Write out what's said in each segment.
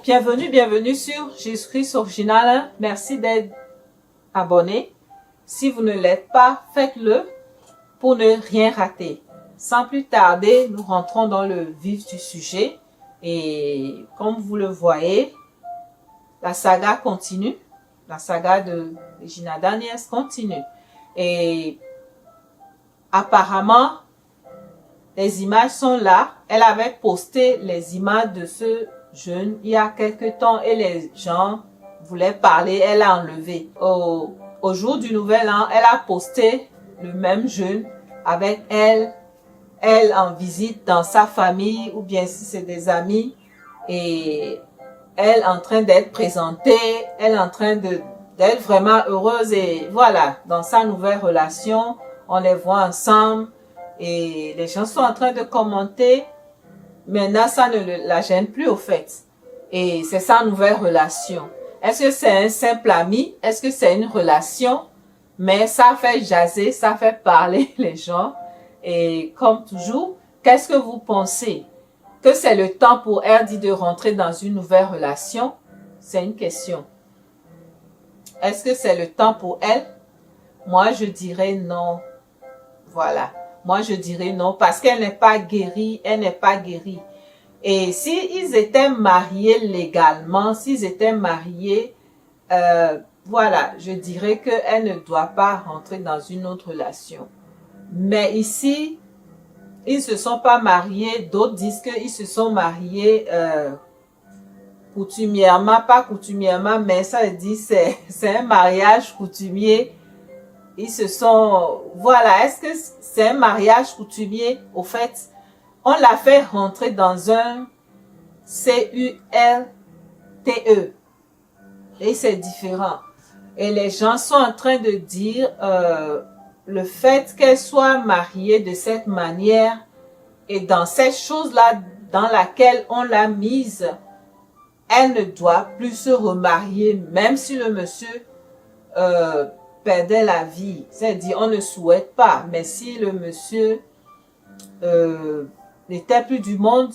Bienvenue sur Jésus-Christ Original. Merci d'être abonné. Si vous ne l'êtes pas, faites-le pour ne rien rater. Sans plus tarder, nous rentrons dans le vif du sujet. Et comme vous le voyez, la saga continue. La saga de Regina Daniels continue. Et apparemment, les images sont là. Elle avait posté les images de ce jeune il y a quelque temps et les gens voulaient parler. Elle a enlevé. Au jour du nouvel an, elle a posté le même jeune avec elle en visite dans sa famille ou bien si c'est des amis et elle en train d'être présentée, elle en train d'être vraiment heureuse et voilà, dans sa nouvelle relation, on les voit ensemble et les gens sont en train de commenter. Maintenant, ça ne la gêne plus au fait. Et c'est sa nouvelle relation. Est-ce que c'est un simple ami? Est-ce que c'est une relation? Mais ça fait jaser, ça fait parler les gens. Et comme toujours, qu'est-ce que vous pensez? Que c'est le temps pour Erdi de rentrer dans une nouvelle relation? C'est une question. Est-ce que c'est le temps pour elle? Moi, je dirais non. Voilà. Moi, je dirais non parce qu'elle n'est pas guérie, elle n'est pas guérie. Et s'ils étaient mariés légalement, s'ils étaient mariés, voilà, je dirais qu'elle ne doit pas rentrer dans une autre relation. Mais ici, ils ne se sont pas mariés, d'autres disent qu'ils se sont mariés coutumièrement, pas coutumièrement, mais ça veut dire c'est un mariage coutumier. Ils se sont, voilà, est-ce que c'est un mariage coutumier? Au fait, on l'a fait rentrer dans un CULTE et c'est différent. Et les gens sont en train de dire le fait qu'elle soit mariée de cette manière et dans cette chose-là dans laquelle on l'a mise, elle ne doit plus se remarier, même si le monsieur perdait la vie. C'est-à-dire, on ne souhaite pas. Mais si le monsieur n'était plus du monde,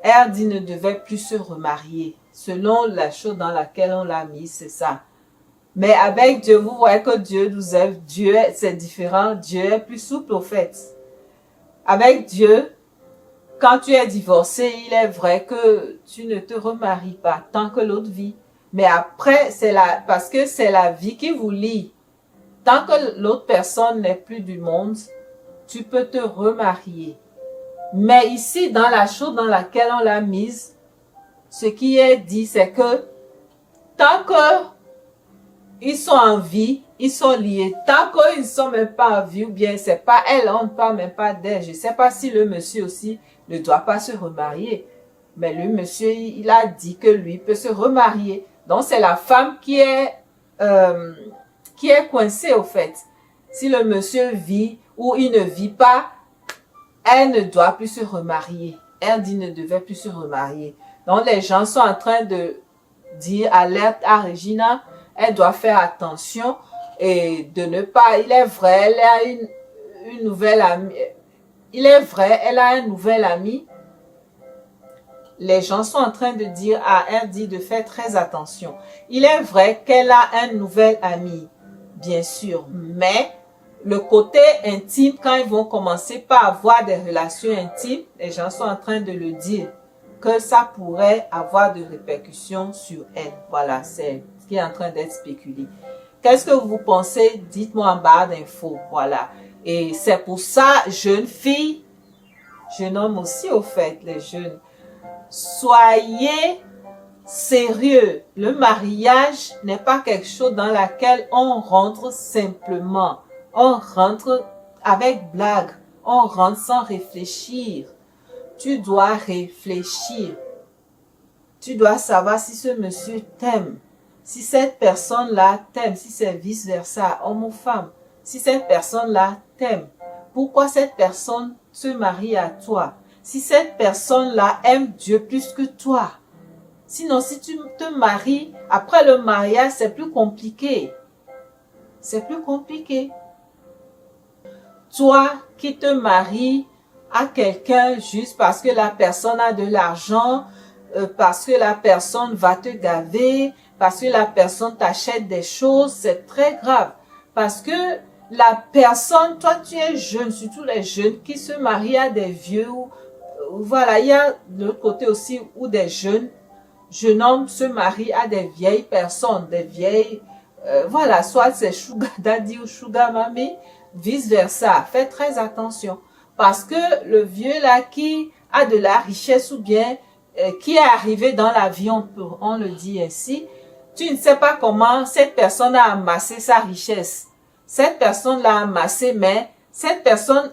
Erdi ne devait plus se remarier. Selon la chose dans laquelle on l'a mis, c'est ça. Mais avec Dieu, vous voyez que Dieu nous aime. Dieu, c'est différent. Dieu est plus souple au fait. Avec Dieu, quand tu es divorcé, il est vrai que tu ne te remaries pas tant que l'autre vit. Mais après, parce que c'est la vie qui vous lie. Tant que l'autre personne n'est plus du monde, tu peux te remarier. Mais ici, dans la chose dans laquelle on l'a mise, ce qui est dit, c'est que tant que ils sont en vie, ils sont liés. Tant qu'ils ne sont même pas en vie, ou bien c'est pas elle, on ne parle même pas d'elle. Je ne sais pas si le monsieur aussi ne doit pas se remarier. Mais le monsieur, il a dit que lui peut se remarier. Donc c'est la femme qui est coincée au fait. Si le monsieur vit ou il ne vit pas, elle ne doit plus se remarier. Elle dit ne devait plus se remarier. Donc les gens sont en train de dire alerte à Regina. Elle doit faire attention et de ne pas. Il est vrai, elle a une nouvelle amie. Il est vrai, elle a un nouvel ami. Les gens sont en train de dire à Erdi de faire très attention. Il est vrai qu'elle a un nouvel ami, bien sûr, mais le côté intime, quand ils vont commencer par avoir des relations intimes, les gens sont en train de le dire, que ça pourrait avoir de répercussions sur elle. Voilà, c'est ce qui est en train d'être spéculé. Qu'est-ce que vous pensez? Dites-moi en barre d'infos. Voilà. Et c'est pour ça, jeune fille, jeune homme aussi au fait, les jeunes, soyez sérieux. Le mariage n'est pas quelque chose dans laquelle on rentre simplement. On rentre avec blague. On rentre sans réfléchir. Tu dois réfléchir. Tu dois savoir si ce monsieur t'aime. Si cette personne-là t'aime. Si c'est vice-versa, homme ou femme. Si cette personne-là t'aime. Pourquoi cette personne se marie à toi? Si cette personne-là aime Dieu plus que toi. Sinon, si tu te maries, après le mariage, c'est plus compliqué. C'est plus compliqué. Toi qui te maries à quelqu'un juste parce que la personne a de l'argent, parce que la personne va te gaver, parce que la personne t'achète des choses, c'est très grave. Parce que la personne, toi tu es jeune, surtout les jeunes qui se marient à des vieux, voilà, il y a de l'autre côté aussi où des jeunes hommes se marient à des vieilles personnes, des vieilles, voilà, soit c'est sugar daddy ou sugar mommy, vice versa. Faites très attention. Parce que le vieux là qui a de la richesse ou bien qui est arrivé dans la vie, on le dit ainsi, tu ne sais pas comment cette personne a amassé sa richesse. Cette personne l'a amassé, mais cette personne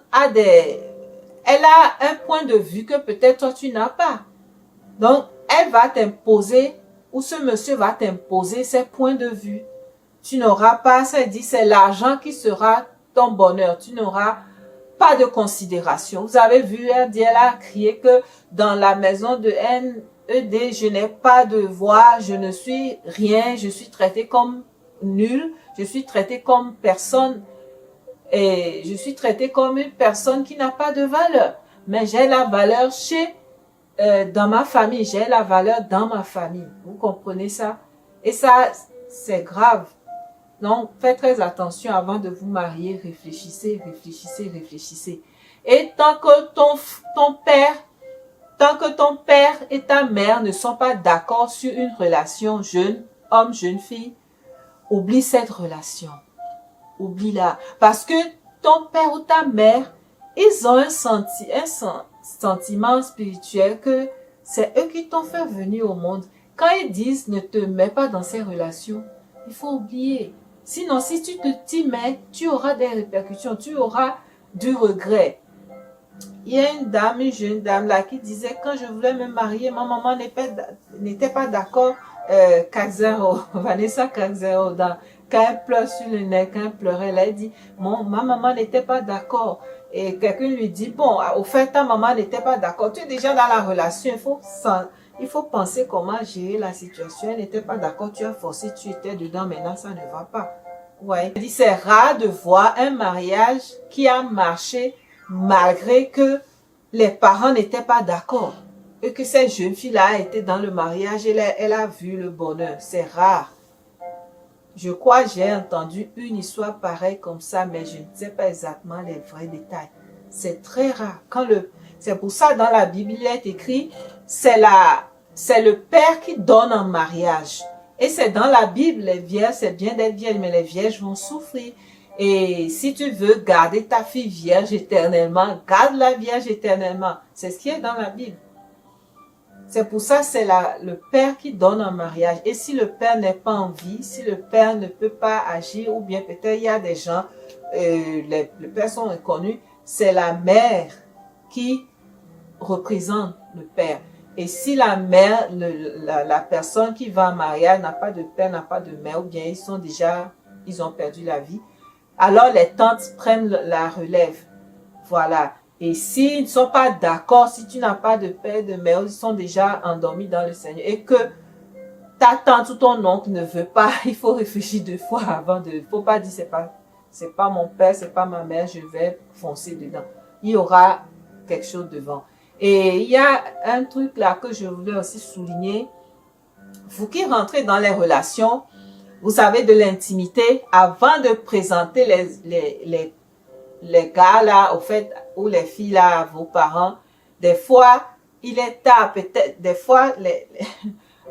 elle a un point de vue que peut-être toi tu n'as pas. Donc, elle va t'imposer, ou ce monsieur va t'imposer ses points de vue. Tu n'auras pas, ça dit, c'est l'argent qui sera ton bonheur. Tu n'auras pas de considération. Vous avez vu, elle a crié que dans la maison de NED, je n'ai pas de voix, je ne suis rien, je suis traitée comme nulle, je suis traitée comme personne, et je suis traitée comme une personne qui n'a pas de valeur. Mais j'ai la valeur dans ma famille, j'ai la valeur dans ma famille. Vous comprenez ça? Et ça, c'est grave. Donc, faites très attention avant de vous marier. Réfléchissez, réfléchissez, réfléchissez. Et tant que ton père et ta mère ne sont pas d'accord sur une relation jeune homme, jeune fille, oublie cette relation. Oublie-la. Parce que ton père ou ta mère, ils ont un sentiment spirituel que c'est eux qui t'ont fait venir au monde. Quand ils disent ne te mets pas dans ces relations, il faut oublier. Sinon, si tu t'y mets, tu auras des répercussions, tu auras du regret. Il y a une jeune dame là qui disait quand je voulais me marier, ma maman n'était pas d'accord. Vanessa Kaxero, quand elle pleure sur le nez, quand elle pleurait, elle a dit, ma maman n'était pas d'accord. Et quelqu'un lui dit, bon, au fait, ta maman n'était pas d'accord. Tu es déjà dans la relation, il faut penser comment gérer la situation. Elle n'était pas d'accord, tu as forcé, tu étais dedans, maintenant ça ne va pas. Ouais. Elle dit, c'est rare de voir un mariage qui a marché malgré que les parents n'étaient pas d'accord. Et que cette jeune fille-là a été dans le mariage et elle a vu le bonheur. C'est rare. Je crois que j'ai entendu une histoire pareille comme ça, mais je ne sais pas exactement les vrais détails. C'est très rare. C'est pour ça dans la Bible, il est écrit, c'est le père qui donne en mariage. Et c'est dans la Bible, les vierges, c'est bien d'être vierge, mais les vierges vont souffrir. Et si tu veux garder ta fille vierge éternellement, garde la vierge éternellement. C'est ce qui est dans la Bible. C'est pour ça c'est le père qui donne en mariage. Et si le père n'est pas en vie, si le père ne peut pas agir, ou bien peut-être il y a des gens, les personnes reconnues, c'est la mère qui représente le père. Et si la mère, la personne qui va en mariage n'a pas de père, n'a pas de mère, ou bien ils ont perdu la vie, alors les tantes prennent la relève. Voilà. Et s'ils ne sont pas d'accord, si tu n'as pas de père, de mère, ils sont déjà endormis dans le Seigneur et que ta tante ou ton oncle ne veut pas, il faut réfléchir 2 fois avant il faut pas dire c'est pas mon père, c'est pas ma mère, je vais foncer dedans. Il y aura quelque chose devant. Et il y a un truc là que je voulais aussi souligner. Vous qui rentrez dans les relations, vous avez de l'intimité avant de présenter les gars là, au fait, ou les filles là, à vos parents. Des fois, il est tard, peut-être, des fois,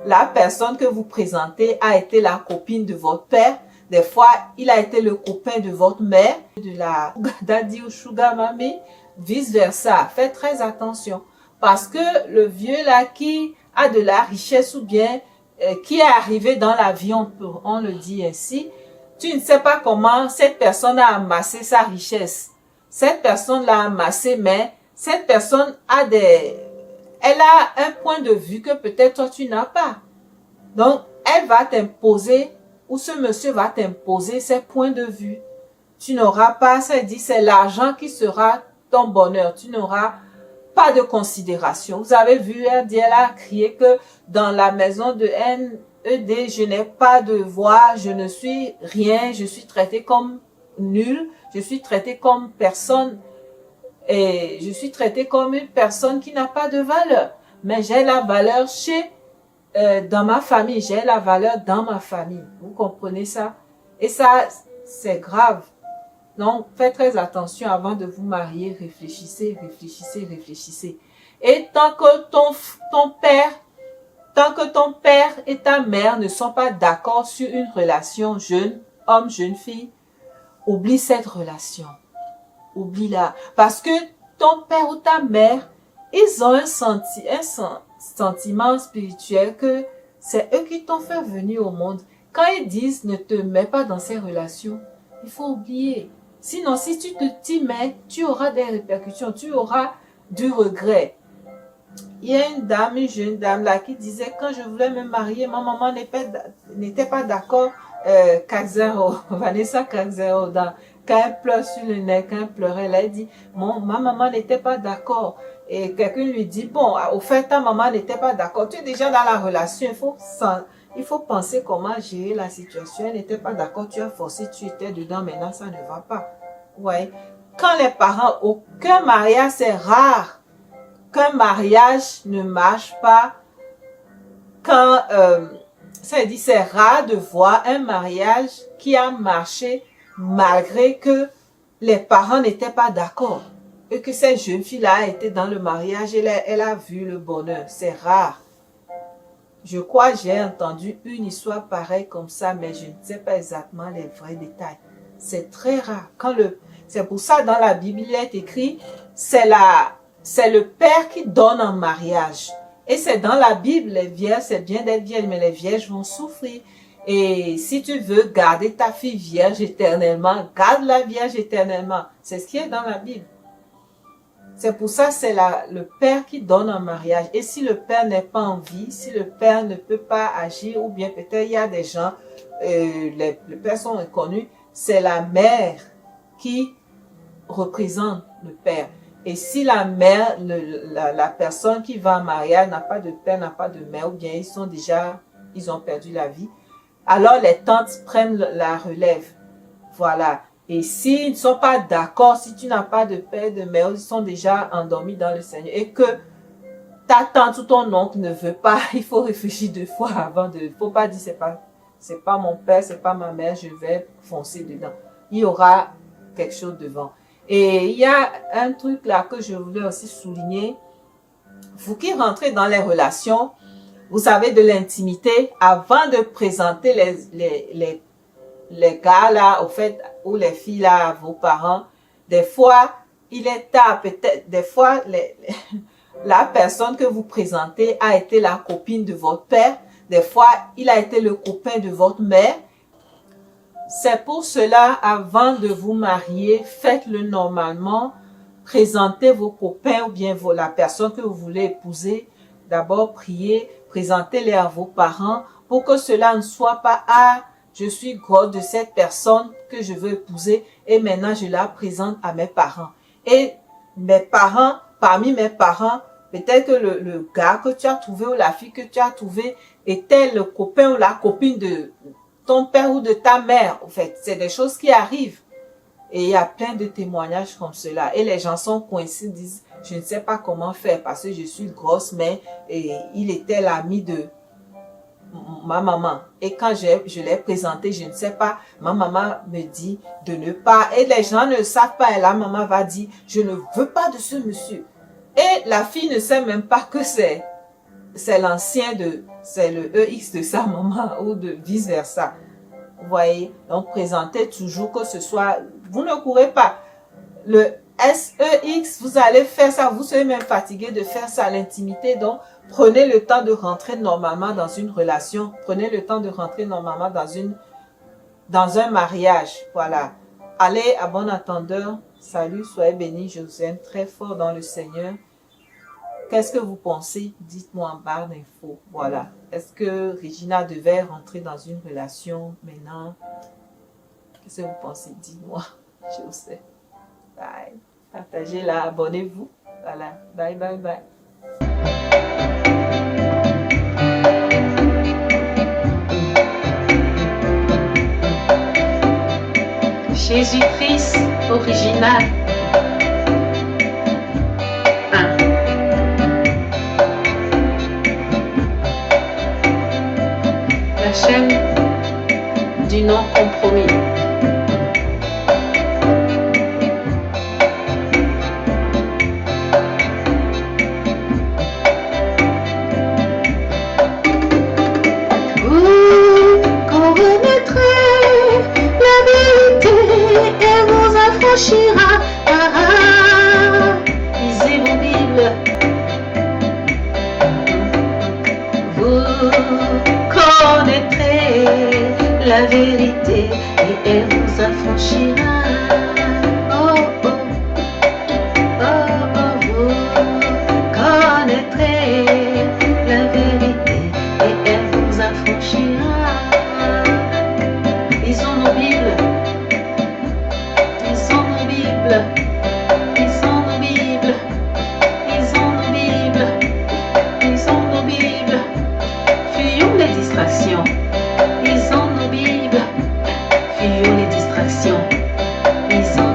la personne que vous présentez a été la copine de votre père. Des fois, il a été le copain de votre mère, de la daddy ou sugar mommy, vice versa. Faites très attention. Parce que le vieux là qui a de la richesse ou bien qui est arrivé dans la vie, on le dit ainsi, tu ne sais pas comment cette personne a amassé sa richesse. Cette personne l'a amassé, mais cette personne elle a un point de vue que peut-être toi tu n'as pas. Donc, elle va t'imposer, ou ce monsieur va t'imposer ses points de vue. Tu n'auras pas, ça dit, c'est l'argent qui sera ton bonheur. Tu n'auras pas de considération. Vous avez vu, elle a crié que dans la maison de NED, je n'ai pas de voix, je ne suis rien, je suis traitée comme nulle, je suis traitée comme personne, Et je suis traitée comme une personne qui n'a pas de valeur. Mais j'ai la valeur dans ma famille. J'ai la valeur dans ma famille. Vous comprenez ça? Et ça, c'est grave. Donc, faites très attention avant de vous marier. Réfléchissez, réfléchissez, réfléchissez. Et tant que ton père et ta mère ne sont pas d'accord sur une relation jeune homme, jeune fille, oublie cette relation. Oublie-la. Parce que ton père ou ta mère, ils ont un sentiment spirituel que c'est eux qui t'ont fait venir au monde. Quand ils disent ne te mets pas dans ces relations, il faut oublier. Sinon, si tu t'y mets, tu auras des répercussions, tu auras du regret. Il y a une jeune dame là qui disait quand je voulais me marier, ma maman n'était pas d'accord. Vanessa Kaxero, quand elle pleure sur le nez, quand elle pleurait, elle a dit, ma maman n'était pas d'accord. Et quelqu'un lui dit, bon, au fait, ta maman n'était pas d'accord. Tu es déjà dans la relation, il faut penser comment gérer la situation. Elle n'était pas d'accord, tu as forcé, tu étais dedans, maintenant ça ne va pas. Ouais. Quand les parents, aucun mariage, c'est rare qu'un mariage ne marche pas. Quand, ça dit, c'est rare de voir un mariage qui a marché malgré que les parents n'étaient pas d'accord. Et que cette jeune fille-là a été dans le mariage et elle a vu le bonheur. C'est rare. Je crois que j'ai entendu une histoire pareille comme ça, mais je ne sais pas exactement les vrais détails. C'est très rare. C'est pour ça dans la Bible, il est écrit, c'est le père qui donne en mariage. Et c'est dans la Bible, les vierges, c'est bien d'être vierge, mais les vierges vont souffrir. Et si tu veux garder ta fille vierge éternellement, garde la vierge éternellement. C'est ce qui est dans la Bible. C'est pour ça c'est le père qui donne en mariage. Et si le père n'est pas en vie, si le père ne peut pas agir, ou bien peut-être il y a des gens, les personnes reconnues, c'est la mère qui représente le père. Et si la mère, la personne qui va en mariage n'a pas de père, n'a pas de mère, ou bien ils ont perdu la vie, alors les tantes prennent la relève. Voilà. Et s'ils ne sont pas d'accord, si tu n'as pas de père, de mère, ils sont déjà endormis dans le Seigneur, et que ta tante ou ton oncle ne veut pas, il faut réfléchir 2 fois avant il faut pas dire c'est pas mon père, c'est pas ma mère, je vais foncer dedans. Il y aura quelque chose devant. Et il y a un truc là que je voulais aussi souligner. Vous qui rentrez dans les relations, vous avez de l'intimité avant de présenter les gars là, au fait, ou les filles là à vos parents. Des fois, il est tard, peut-être, des fois, la personne que vous présentez a été la copine de votre père. Des fois, il a été le copain de votre mère. C'est pour cela, avant de vous marier, faites-le normalement. Présentez vos copains ou bien la personne que vous voulez épouser. D'abord, priez, présentez-les à vos parents pour que cela ne soit pas « Ah, je suis grosse de cette personne que je veux épouser et maintenant je la présente à mes parents. » Et mes parents, parmi mes parents, peut-être que le gars que tu as trouvé ou la fille que tu as trouvée était le copain ou la copine de ton père ou de ta mère. En fait, c'est des choses qui arrivent. Et il y a plein de témoignages comme cela. Et les gens sont coincés, disent, je ne sais pas comment faire parce que je suis grosse, mais il était l'ami de ma maman. Et quand je l'ai présenté, je ne sais pas, ma maman me dit de ne pas. Et les gens ne savent pas. Et la maman va dire, je ne veux pas de ce monsieur. Et la fille ne sait même pas que c'est le EX de sa maman ou de vice versa. Vous voyez? Donc, présentez toujours que ce soit, vous ne courez pas. Le SEX, vous allez faire ça, vous serez même fatigué de faire ça à l'intimité. Donc, prenez le temps de rentrer normalement dans une relation. Prenez le temps de rentrer normalement dans un mariage. Voilà. Allez, à bon entendeur. Salut, soyez bénis. Je vous aime très fort dans le Seigneur. Qu'est-ce que vous pensez? Dites-moi en barre d'infos. Voilà. Est-ce que Regina devait rentrer dans une relation maintenant? Qu'est-ce que vous pensez? Dites-moi. Je sais. Bye. Partagez-la. Abonnez-vous. Voilà. Bye, bye, bye. Jésus-Christ original. chaîne du non-compromis. Vous connaîtrez la vérité et vous affranchira. Lisez vos Bibles. Vous connaîtrez la vérité et elle vous affranchira. Oh, oh, oh, oh, vous connaîtrez la vérité et elle vous affranchira. Lisons nos Bibles. Lisons nos Bibles. Lisons nos Bibles. Lisons nos Bibles. Lisons nos Bibles. Fuyons les distractions. Lisons nos Bibles. Fuyons les distractions. Lisons